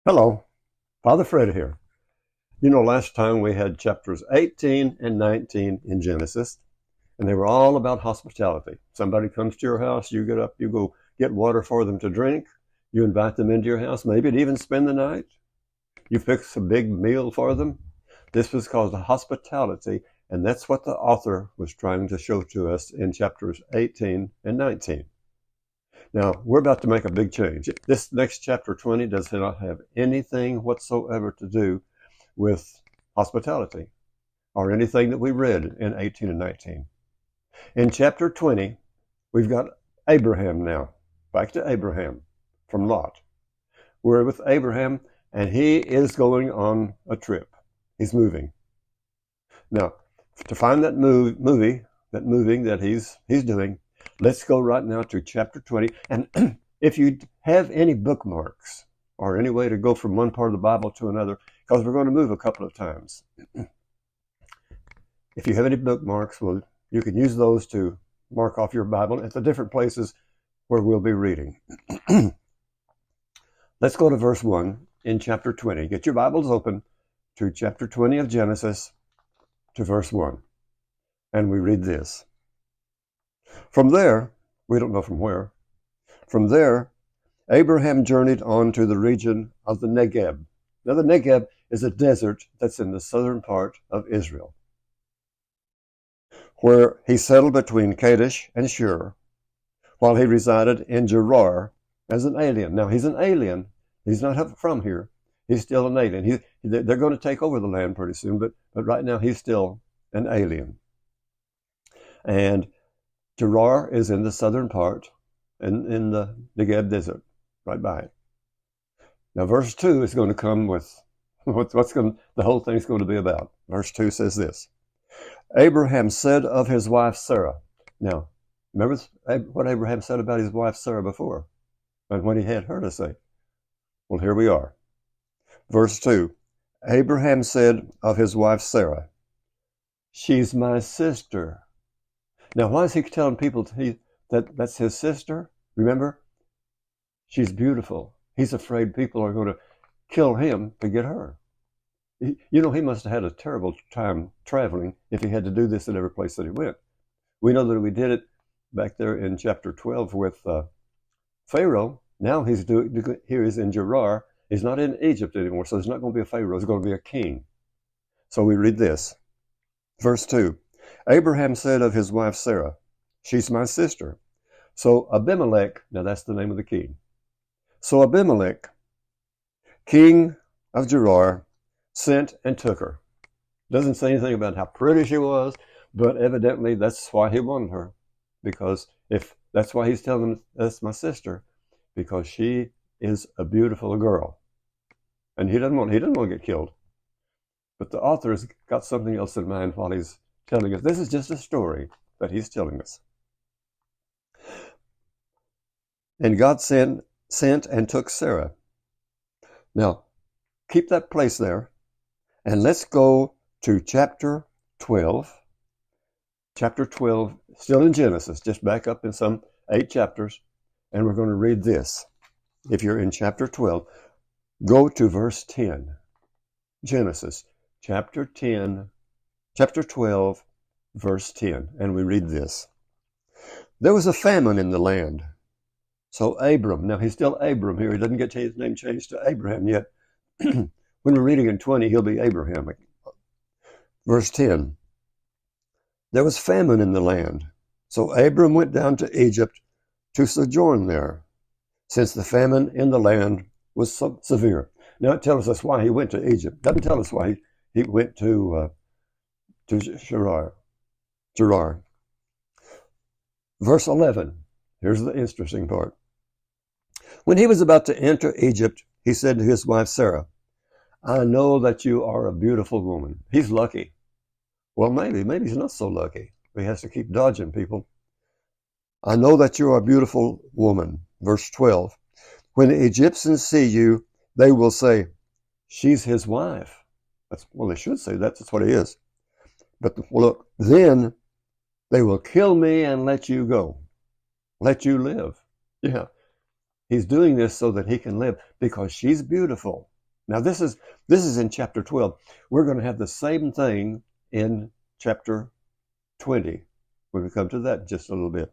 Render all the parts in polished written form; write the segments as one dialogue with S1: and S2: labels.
S1: Hello, Father Fred here. Last time we had chapters 18 and 19 in Genesis, and they were all about hospitality. Somebody comes to your house, you get up, you go get water for them to drink, you invite them into your house, maybe to even spend the night. You fix a big meal for them. This was called hospitality, and that's what the author was trying to show to us in chapters 18 and 19. Now, we're about to make a big change. This next chapter 20 does not have anything whatsoever to do with hospitality or anything that we read in 18 and 19. In chapter 20, we've got Abraham now. Back to Abraham from Lot. We're with Abraham, and he is going on a trip. He's moving. Now, to find that moving that he's doing, let's go right now to chapter 20. And if you have any bookmarks or any way to go from one part of the Bible to another, because we're going to move a couple of times. If you have any bookmarks, well, you can use those to mark off your Bible at the different places where we'll be reading. Let's go to verse 1 in chapter 20. Get your Bibles open to chapter 20 of Genesis to verse 1. And we read this. From there, we don't know from where, from there, Abraham journeyed on to the region of the Negeb. Now, the Negeb is a desert that's in the southern part of Israel, where he settled between Kadesh and Shur, while he resided in Gerar as an alien. Now, he's an alien. He's not from here. He's still an alien. They're going to take over the land pretty soon, but right now he's still an alien. And Gerar is in the southern part, in the Negeb desert, right by it. Now, verse 2 is going to come with the whole thing's going to be about. Verse 2 says this. Abraham said of his wife Sarah. Now, remember what Abraham said about his wife Sarah before, and what he had her to say. Well, here we are. Verse 2. Abraham said of his wife Sarah, she's my sister. Now, why is he telling people that that's his sister? Remember, she's beautiful. He's afraid people are going to kill him to get her. He must have had a terrible time traveling if he had to do this at every place that he went. We know that we did it back there in chapter 12 with Pharaoh. Now here he's in Gerar. He's not in Egypt anymore, so there's not going to be a Pharaoh. There's going to be a king. So we read this. Verse 2. Abraham said of his wife Sarah, she's my sister. So Abimelech, now that's the name of the king. So Abimelech, king of Gerar, sent and took her. Doesn't say anything about how pretty she was, but evidently that's why he wanted her. Because if that's why he's telling them that's my sister, because she is a beautiful girl. And he doesn't want to get killed. But the author has got something else in mind while he's telling us. This is just a story that he's telling us. And God sent and took Sarah. Now, keep that place there. And let's go to chapter 12. Chapter 12, still in Genesis, just back up in some 8 chapters. And we're going to read this. If you're in chapter 12, go to verse 10. Genesis, chapter 12, verse 10. And we read this. There was a famine in the land. So Abram, now he's still Abram here. He doesn't get his name changed to Abraham yet. When we're reading in 20, he'll be Abraham. Verse 10. There was famine in the land. So Abram went down to Egypt to sojourn there, since the famine in the land was so severe. Now it tells us why he went to Egypt. It doesn't tell us why he went to Gerar. Verse 11. Here's the interesting part. When he was about to enter Egypt, he said to his wife Sarah, I know that you are a beautiful woman. He's lucky. Well, maybe he's not so lucky. He has to keep dodging people. I know that you are a beautiful woman. Verse 12. When the Egyptians see you, they will say, she's his wife. They should say that. That's what it is. But look, then they will kill me and let you go. Let you live. Yeah. He's doing this so that he can live because she's beautiful. Now this is in chapter 12. We're going to have the same thing in chapter 20 when we come to that in just a little bit.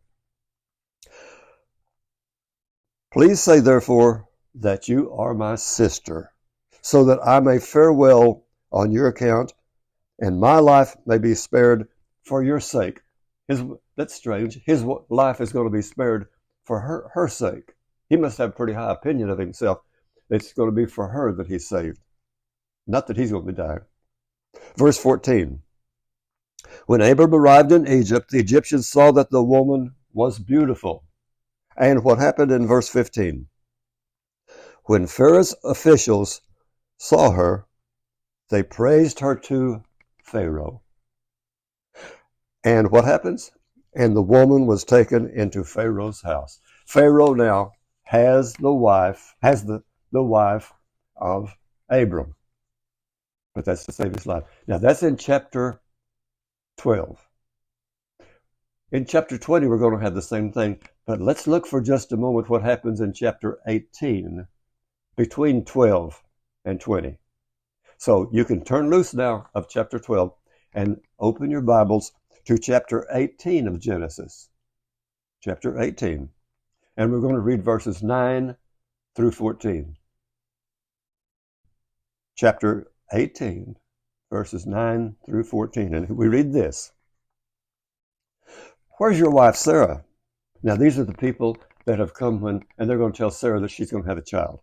S1: Please say, therefore, that you are my sister, so that I may fare well on your account, and my life may be spared for your sake. That's strange. His life is going to be spared for her sake. He must have a pretty high opinion of himself. It's going to be for her that he's saved, not that he's going to die. Verse 14. When Abram arrived in Egypt, the Egyptians saw that the woman was beautiful. And what happened in verse 15? When Pharaoh's officials saw her, they praised her to Pharaoh. And what happens? And the woman was taken into Pharaoh's house. Pharaoh now has the wife of Abram. But that's to save his life. Now that's in chapter 12. In chapter 20, we're going to have the same thing. But let's look for just a moment what happens in chapter 18, between 12 and 20. So you can turn loose now of chapter 12 and open your Bibles to chapter 18 of Genesis. Chapter 18. And we're going to read verses 9 through 14. Chapter 18, verses 9 through 14. And we read this. Where's your wife Sarah? Now these are the people that have come and they're going to tell Sarah that she's going to have a child.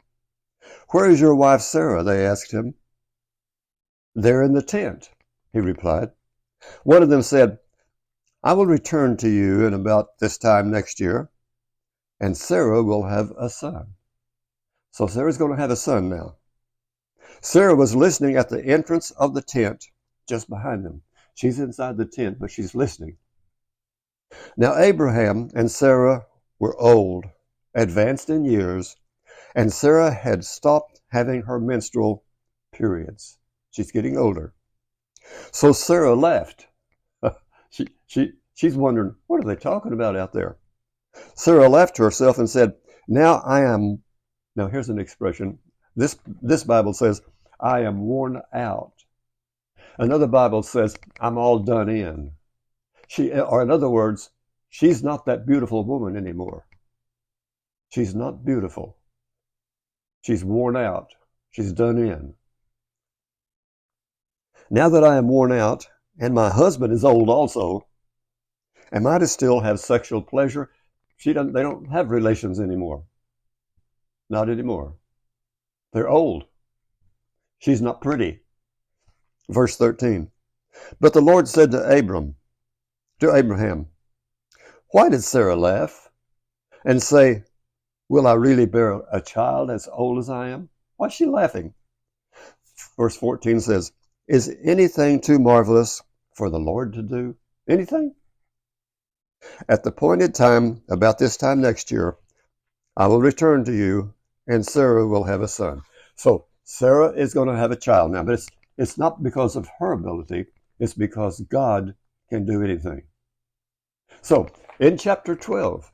S1: Where is your wife Sarah? They asked him. There in the tent, he replied. One of them said, I will return to you in about this time next year, and Sarah will have a son. So Sarah's going to have a son now. Sarah was listening at the entrance of the tent just behind them. She's inside the tent, but she's listening. Now Abraham and Sarah were old, advanced in years, and Sarah had stopped having her menstrual periods. She's getting older. So Sarah laughed. She's wondering, what are they talking about out there? Sarah laughed to herself and said, now here's an expression. This Bible says, I am worn out. Another Bible says, I'm all done in. Or in other words, she's not that beautiful woman anymore. She's not beautiful. She's worn out. She's done in. Now that I am worn out, and my husband is old also, am I to still have sexual pleasure? They don't have relations anymore. Not anymore. They're old. She's not pretty. Verse 13. But the Lord said to Abraham, why did Sarah laugh and say, will I really bear a child as old as I am? Why is she laughing? Verse 14 says, is anything too marvelous for the Lord to do? Anything? At the appointed time, about this time next year, I will return to you, and Sarah will have a son. So Sarah is going to have a child now, but it's not because of her ability. It's because God can do anything. So in chapter 12,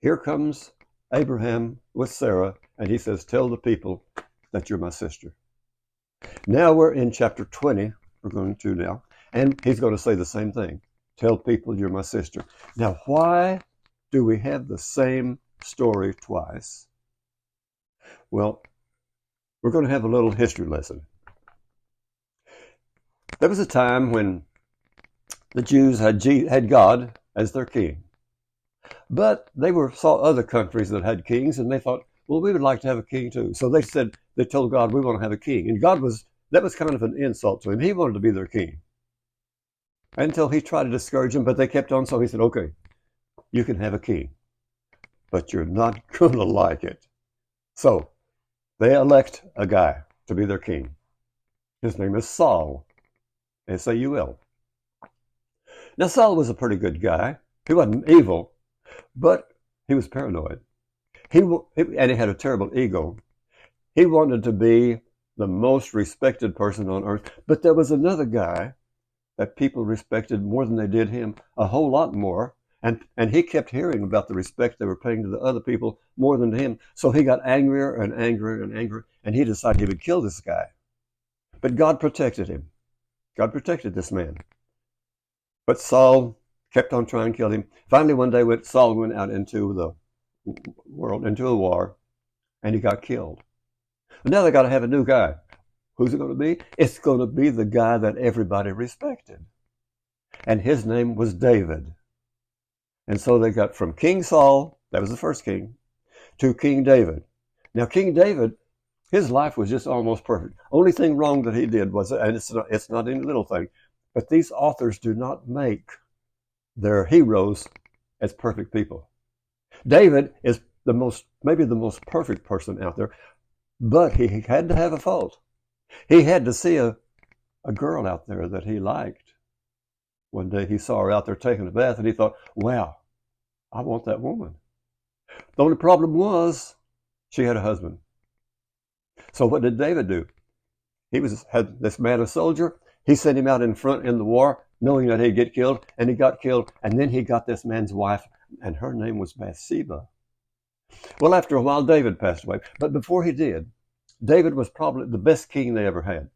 S1: here comes Abraham with Sarah, and he says, tell the people that you're my sister. Now we're in chapter 20, we're going to now, and he's going to say the same thing. Tell people you're my sister. Now, why do we have the same story twice? Well, we're going to have a little history lesson. There was a time when the Jews had God as their king. But they saw other countries that had kings, and they thought, well, we would like to have a king too. So they told God, we want to have a king. And that was kind of an insult to him. He wanted to be their king. Until he tried to discourage them, but they kept on. So he said, okay, you can have a king, but you're not going to like it. So they elect a guy to be their king. His name is Saul, S-A-U-L. Now, Saul was a pretty good guy. He wasn't evil, but he was paranoid. And he had a terrible ego. He wanted to be the most respected person on earth. But there was another guy that people respected more than they did him, a whole lot more. And he kept hearing about the respect they were paying to the other people more than to him. So he got angrier and angrier and angrier, and he decided he would kill this guy. But God protected him. God protected this man. But Saul kept on trying to kill him. Finally, one day, Saul went out into the world, into a war, and he got killed. But now they got to have a new guy. Who's it going to be? It's going to be the guy that everybody respected. And his name was David. And so they got from King Saul, that was the first king, to King David. Now, King David, his life was just almost perfect. Only thing wrong that he did was, and it's not any little thing, but these authors do not make their heroes as perfect people. David is maybe the most perfect person out there, but he had to have a fault. He had to see a girl out there that he liked. One day he saw her out there taking a bath, and he thought, wow, I want that woman. The only problem was she had a husband. So what did David do? He had this man, a soldier. He sent him out in front in the war, knowing that he'd get killed, and he got killed. And then he got this man's wife, and her name was Bathsheba. Well, after a while, David passed away. But before he did, David was probably the best king they ever had.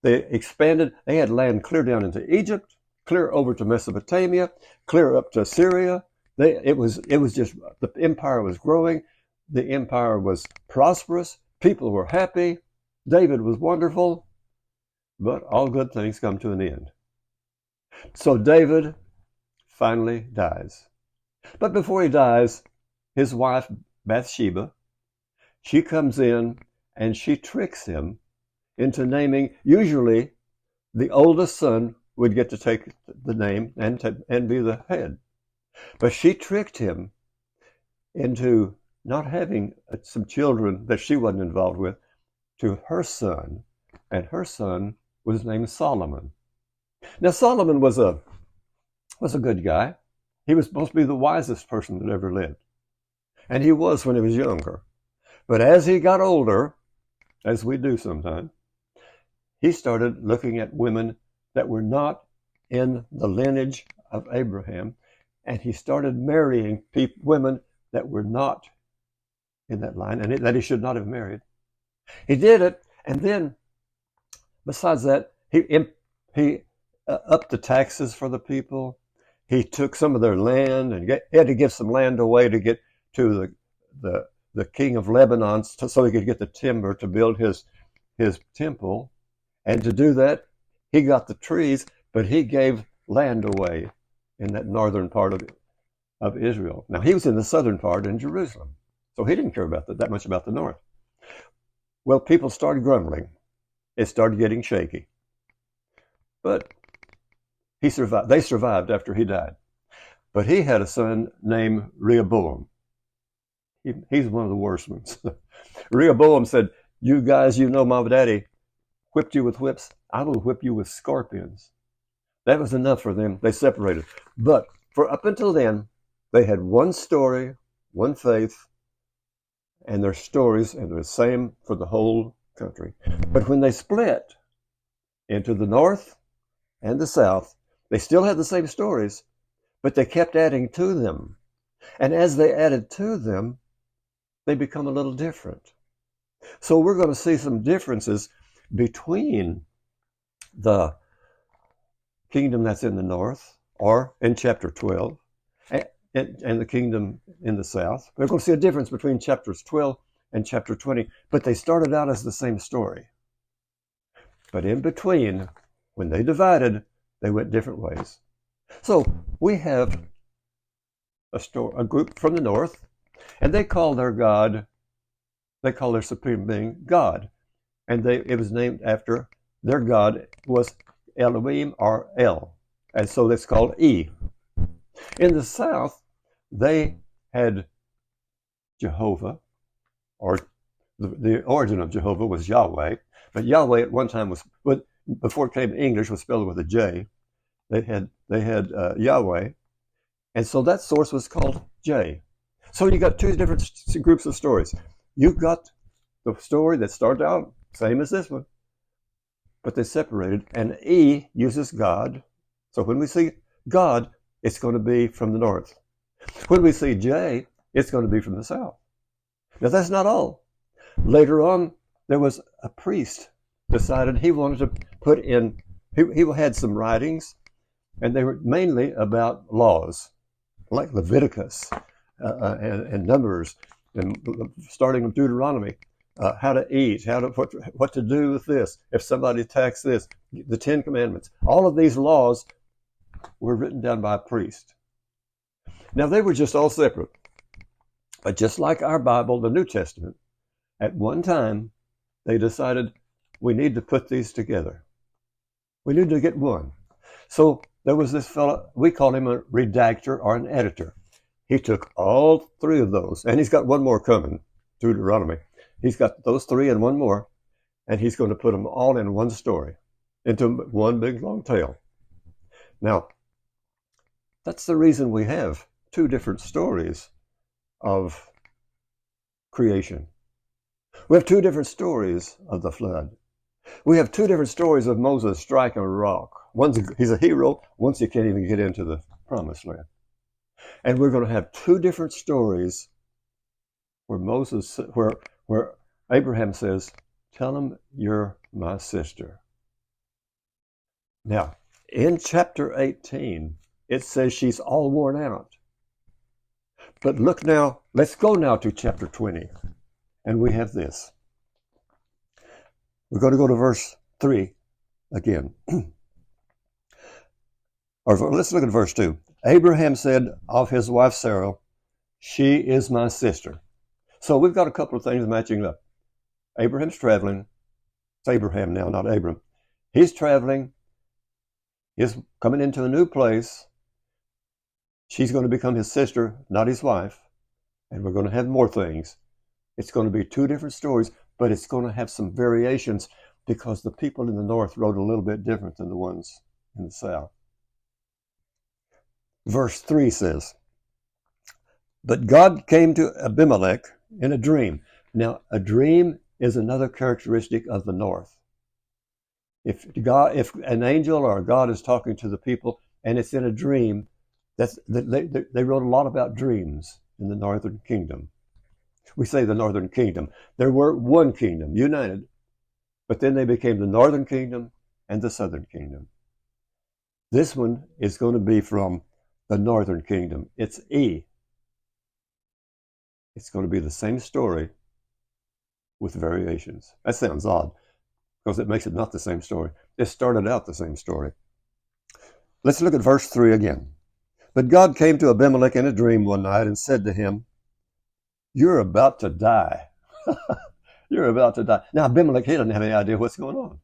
S1: They expanded. They had land clear down into Egypt, clear over to Mesopotamia, clear up to Syria. It was just, the empire was growing. The empire was prosperous. People were happy. David was wonderful. But all good things come to an end. So David finally dies. But before he dies, his wife, Bathsheba, she comes in and she tricks him into naming, usually the oldest son would get to take the name and be the head. But she tricked him into not having some children that she wasn't involved with to her son, and her son was named Solomon. Now Solomon was a good guy. He was supposed to be the wisest person that ever lived. And he was when he was younger. But as he got older, as we do sometimes, he started looking at women that were not in the lineage of Abraham, and he started marrying women that were not in that line, and that he should not have married. He did it, and then, besides that, he upped the taxes for the people. He took some of their land, and he had to give some land away to get to the king of Lebanon, so he could get the timber to build his temple. And to do that, he got the trees, but he gave land away in that northern part of Israel. Now, he was in the southern part in Jerusalem, so he didn't care about that much about the north. Well, people started grumbling. It started getting shaky. But he survived. They survived after he died. But he had a son named Rehoboam. He's one of the worst ones. Rehoboam said, you guys, my daddy whipped you with whips. I will whip you with scorpions. That was enough for them. They separated. But for up until then, they had one story, one faith, and their stories are the same for the whole country. But when they split into the north and the south, they still had the same stories, but they kept adding to them. And as they added to them, they become a little different. So we're going to see some differences between the kingdom that's in the north, or in chapter 12, and the kingdom in the south. We're going to see a difference between chapters 12 and chapter 20, but they started out as the same story. But in between, when they divided, they went different ways. So we have a group from the north, and they call their supreme being God. And it was named after their God was Elohim, or El. And so that's called E. In the south, they had Jehovah, or the origin of Jehovah was Yahweh. But Yahweh at one time before it came to English, was spelled with a J. They had Yahweh. And so that source was called J. So you got two different groups of stories. You got the story that started out same as this one, but they separated. And E uses God. So when we see God, it's going to be from the north. When we see J, it's going to be from the south. Now that's not all. Later on, there was a priest decided he wanted to put in, he had some writings, and they were mainly about laws, like Leviticus and Numbers, and starting with Deuteronomy, how to eat, what to do with this, if somebody attacks this, the Ten Commandments. All of these laws were written down by a priest. Now they were just all separate, but just like our Bible, the New Testament, at one time they decided we need to put these together. We need to get one. So there was this fellow, we call him a redactor or an editor. He took all three of those, and he's got one more coming, Deuteronomy. He's got those three and one more, and he's going to put them all in one story, into one big long tale. Now, that's the reason we have two different stories of creation. We have two different stories of the flood. We have two different stories of Moses striking a rock. One's he's a hero, once he can't even get into the promised land. And we're going to have two different stories where Abraham says, "Tell him you're my sister." Now, in chapter 18, it says she's all worn out. But look now, let's go now to chapter 20, and we have this. We're going to go to verse 3 again. Or let's look at verse 2. Abraham said of his wife Sarah, "She is my sister." So we've got a couple of things matching up. Abraham's traveling. It's Abraham now, not Abram. He's traveling. He's coming into a new place. She's going to become his sister, not his wife. And we're going to have more things. It's going to be two different stories, but it's going to have some variations because the people in the north wrote a little bit different than the ones in the south. Verse 3 says, "But God came to Abimelech in a dream." Now, a dream is another characteristic of the north. If an angel or a God is talking to the people and it's in a dream, they wrote a lot about dreams in the northern kingdom. We say the northern kingdom. There were one kingdom, united, but then they became the northern kingdom and the southern kingdom. This one is going to be from the northern kingdom. It's E. It's going to be the same story with variations. That sounds odd because it makes it not the same story. It started out the same story. Let's look at verse 3 again. "But God came to Abimelech in a dream one night and said to him, 'You're about to die.'" You're about to die. Now, Abimelech, he doesn't have any idea what's going on.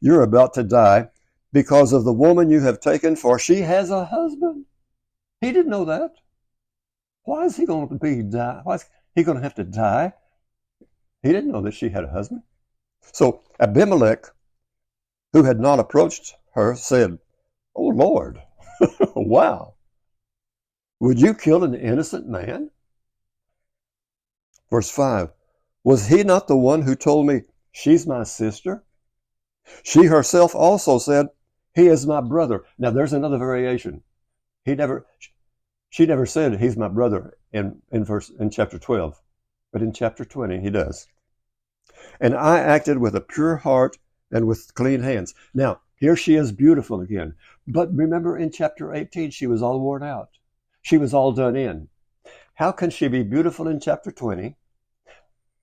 S1: "You're about to die because of the woman you have taken, for she has a husband." He didn't know that. Why is he going to die? Why is he going to have to die? He didn't know that she had a husband. So Abimelech, who had not approached her, said, "Oh Lord, wow, would you kill an innocent man?" Verse 5, "Was he not the one who told me, 'She's my sister'? She herself also said, 'He is my brother.'" Now there's another variation. She never said, "He's my brother" in chapter 12, but in chapter 20 he does. "And I acted with a pure heart and with clean hands." Now, here she is beautiful again. But remember in chapter 18, she was all worn out. She was all done in. How can she be beautiful in chapter 20,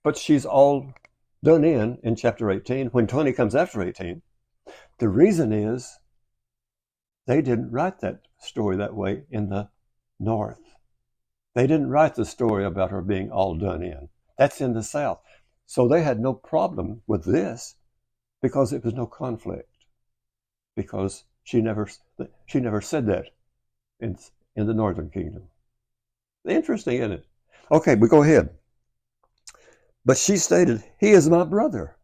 S1: but she's all done in chapter 18 when 20 comes after 18? The reason is they didn't write that story that way in the north. They didn't write the story about her being all done in. That's in the south. So they had no problem with this because it was no conflict. Because she never said that in the northern kingdom. Interesting, isn't it? Okay, we go ahead. "But she stated, 'He is my brother.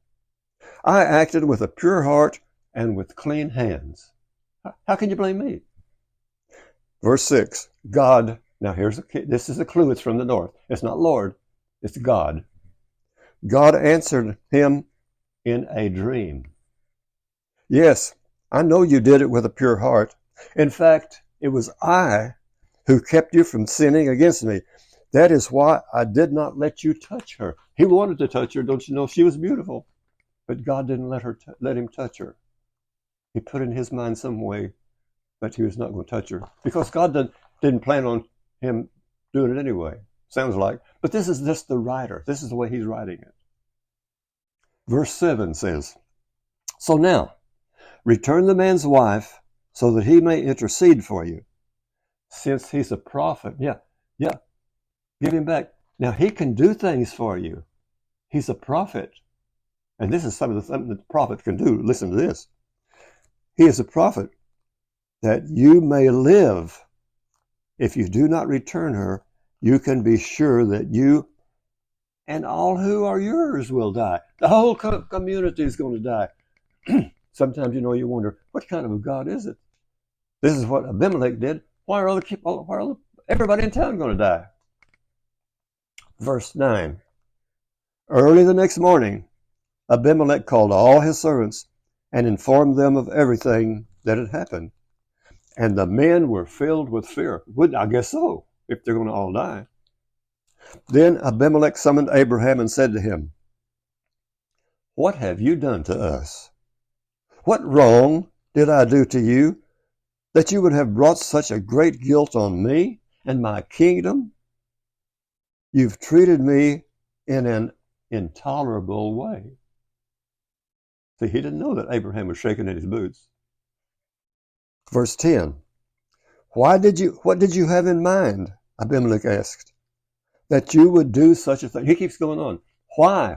S1: I acted with a pure heart and with clean hands.'" How can you blame me? Verse 6, "God," now this is a clue, it's from the north. It's not Lord, it's God. "God answered him in a dream, 'Yes, I know you did it with a pure heart. In fact, It was I who kept you from sinning against me. That is why I did not let you touch her. He wanted to touch her. Don't you know? She was beautiful. But God didn't let him touch her. He put in his mind some way that he was not going to touch her. Because God didn't plan on him doing it anyway. Sounds like. But this is just the writer. This is the way he's writing it. Verse 7 says, so now, return the man's wife so that he may intercede for you. Since he's a prophet, yeah, give him back. Now, he can do things for you. He's a prophet. And this is something that the prophet can do. Listen to this. He is a prophet that you may live. If you do not return her, you can be sure that you and all who are yours will die. The whole community is going to die. Sometimes, you wonder, what kind of a God is it? This is what Abimelech did. Why are everybody in town going to die? Verse 9. Early the next morning, Abimelech called all his servants and informed them of everything that had happened. And the men were filled with fear. I guess so, if they're going to all die. Then Abimelech summoned Abraham and said to him, what have you done to us? What wrong did I do to you that you would have brought such a great guilt on me and my kingdom? You've treated me in an intolerable way. See, he didn't know that Abraham was shaking in his boots. Verse 10. What did you have in mind? Abimelech asked. That you would do such a thing. He keeps going on. Why?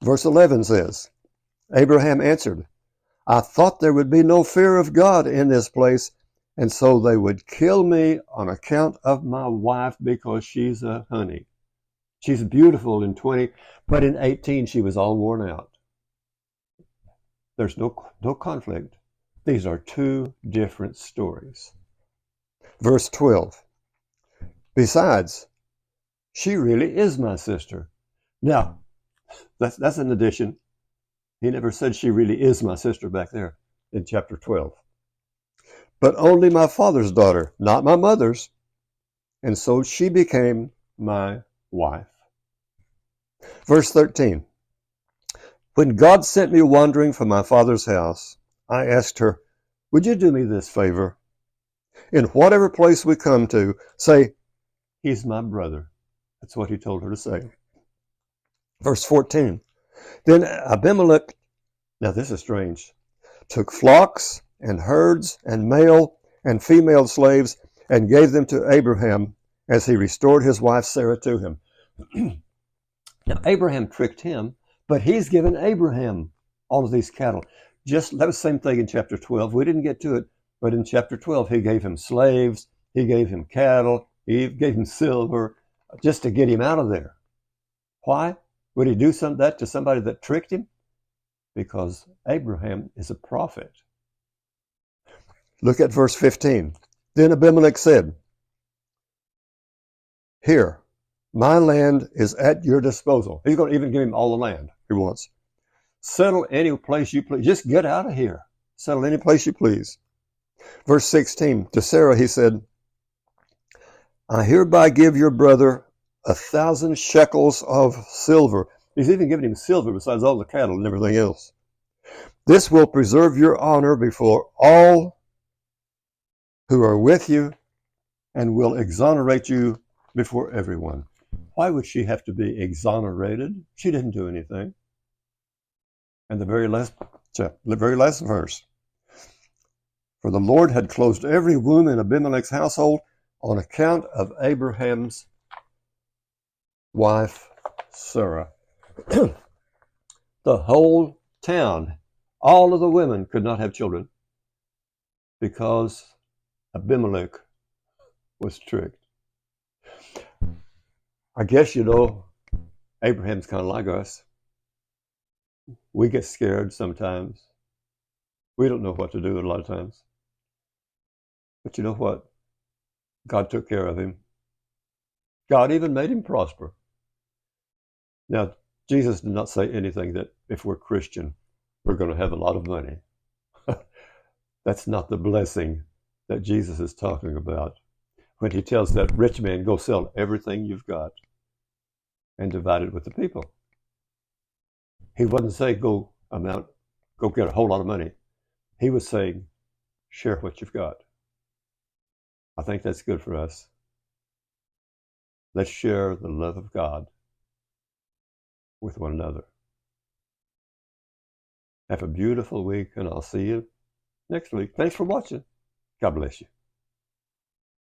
S1: Verse 11 says, Abraham answered, I thought there would be no fear of God in this place, and so they would kill me on account of my wife because she's a honey. She's beautiful in 20, but in 18 she was all worn out. There's no conflict. These are two different stories. Verse 12. Besides, she really is my sister. Now, that's an addition. He never said she really is my sister back there in chapter 12. But only my father's daughter, not my mother's. And so she became my wife. Verse 13. When God sent me wandering from my father's house, I asked her, would you do me this favor? In whatever place we come to, say, he's my brother. That's what he told her to say. Verse 14. Then Abimelech, now this is strange, took flocks and herds and male and female slaves and gave them to Abraham as he restored his wife Sarah to him. Now Abraham tricked him, but he's given Abraham all of these cattle. That was the same thing in chapter 12. We didn't get to it, but in chapter 12 he gave him slaves, he gave him cattle, he gave him silver, just to get him out of there. Why would he do that to somebody that tricked him? Because Abraham is a prophet. Look at verse 15. Then Abimelech said, here, my land is at your disposal. He's going to even give him all the land he wants. Settle any place you please. Just get out of here. Settle any place you please. Verse 16. To Sarah he said, I hereby give your brother 1,000 shekels of silver. He's even giving him silver besides all the cattle and everything else. This will preserve your honor before all who are with you and will exonerate you before everyone. Why would she have to be exonerated? She didn't do anything. And the very last verse. For the Lord had closed every womb in Abimelech's household on account of Abraham's wife, Sarah. The whole town, all of the women could not have children because Abimelech was tricked. I guess, Abraham's kind of like us. We get scared sometimes. We don't know what to do a lot of times. But you know what? God took care of him. God even made him prosper. Now, Jesus did not say anything that if we're Christian, we're going to have a lot of money. That's not the blessing that Jesus is talking about when he tells that rich man, go sell everything you've got and divide it with the people. He wouldn't say, go get a whole lot of money. He was saying, share what you've got. I think that's good for us. Let's share the love of God with one another. Have a beautiful week, and I'll see you next week. Thanks for watching. God bless you.